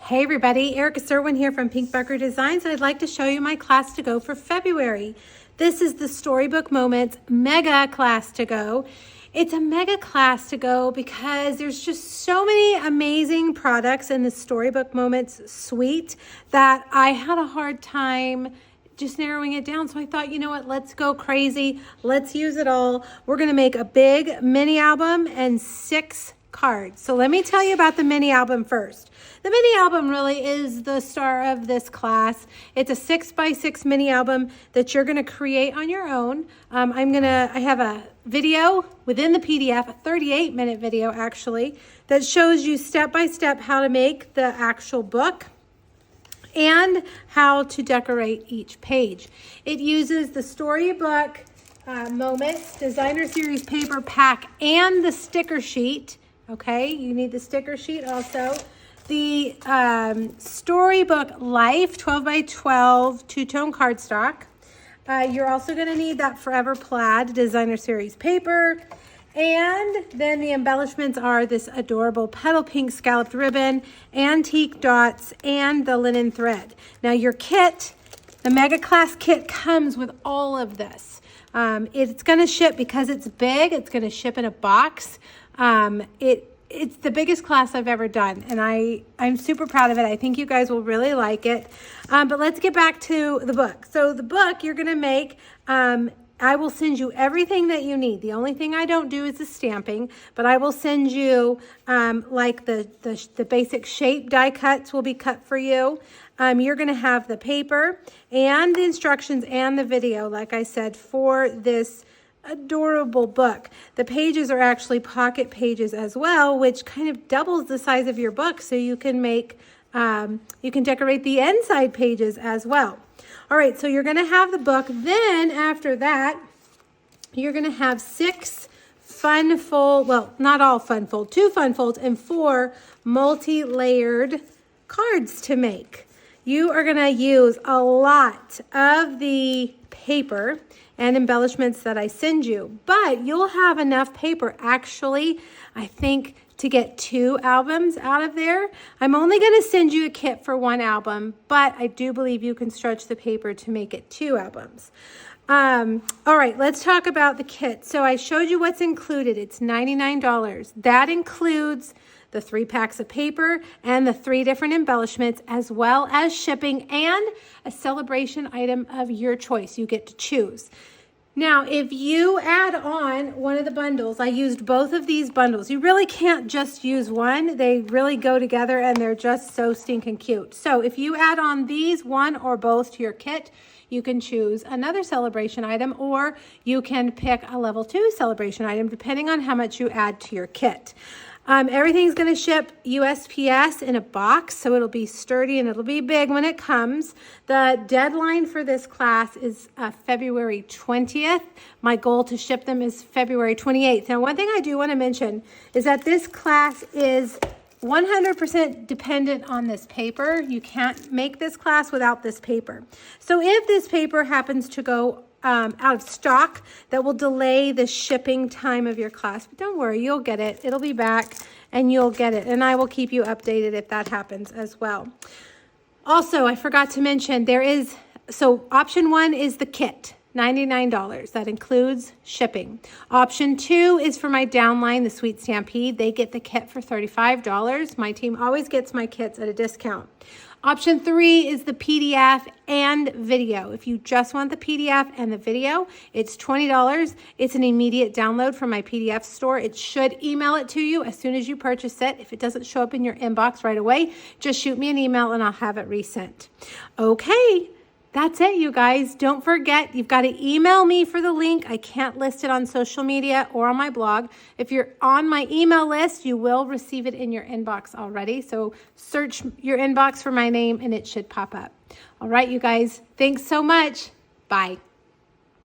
Hey everybody, Erica Serwin here from Pink Bucker Designs. I'd like to show you my class to go for February. This is the Storybook Moments Mega Class to Go. It's a mega class to go because there's just so many amazing products in the Storybook Moments suite that I had a hard time just narrowing it down. So I thought, you know what, let's go crazy. Let's use it all. We're gonna make a big mini album and 6 cards. So let me tell you about the mini album first. The mini album really is the star of this class. It's a 6x6 mini album that you're gonna create on your own. I have a video within the PDF, a 38-minute video actually, that shows you step-by-step how to make the actual book and how to decorate each page. It uses the Storybook Moments Designer Series paper pack and the sticker sheet. Okay, you need the sticker sheet also. The Storybook Life 12x12 two-tone cardstock. You're also going to need that Forever Plaid Designer Series paper. And then the embellishments are this adorable petal pink scalloped ribbon, antique dots, and the linen thread. Now your kit, the Mega Class kit, comes with all of this. It's going to ship because it's big. It's going to ship in a box. It's the biggest class I've ever done, and I'm super proud of it. I think you guys will really like it. But let's get back to the book. So the book you're going to make, I will send you everything that you need. The only thing I don't do is the stamping, but I will send you like the basic shape die cuts will be cut for you. You're going to have the paper and the instructions and the video, like I said, for this adorable book. The pages are actually pocket pages as well, which kind of doubles the size of your book, so you can make you can decorate the inside pages as well. All right, so you're going to have the book. Then after that, you're going to have 6 fun fold, well, not all fun fold, 2 fun folds and 4 multi-layered cards to make. You are going to use a lot of the paper and embellishments that I send you, but you'll have enough paper actually, I think, to get 2 albums out of there. I'm only going to send you a kit for 1 album, but I do believe you can stretch the paper to make it 2 albums. All right, let's talk about the kit. So I showed you what's included. It's $99. That includes the 3 packs of paper and the 3 different embellishments, as well as shipping and a celebration item of your choice. You get to choose. Now, if you add on one of the bundles, I used both of these bundles. You really can't just use one. They really go together and they're just so stinking cute. So if you add on these, one or both, to your kit, you can choose another celebration item, or you can pick a level 2 celebration item, depending on how much you add to your kit. Everything's going to ship USPS in a box, so it'll be sturdy and it'll be big when it comes. The deadline for this class is February 20th. My goal to ship them is February 28th. Now, one thing I do want to mention is that this class is 100% dependent on this paper. You can't make this class without this paper. So if this paper happens to go out of stock, that will delay the shipping time of your class. But don't worry, you'll get it. It'll be back and you'll get it. And I will keep you updated if that happens as well. Also, I forgot to mention, so option 1 is the kit, $99. That includes shipping. Option 2 is for my downline, the Sweet Stampede. They get the kit for $35. My team always gets my kits at a discount. Option 3 is the PDF and video. If you just want the PDF and the video, it's $20. It's an immediate download from my PDF store. It should email it to you as soon as you purchase it. If it doesn't show up in your inbox right away, just shoot me an email and I'll have it resent. Okay. That's it, you guys. Don't forget, you've got to email me for the link. I can't list it on social media or on my blog. If you're on my email list, you will receive it in your inbox already. So search your inbox for my name and it should pop up. All right, you guys. Thanks so much. Bye.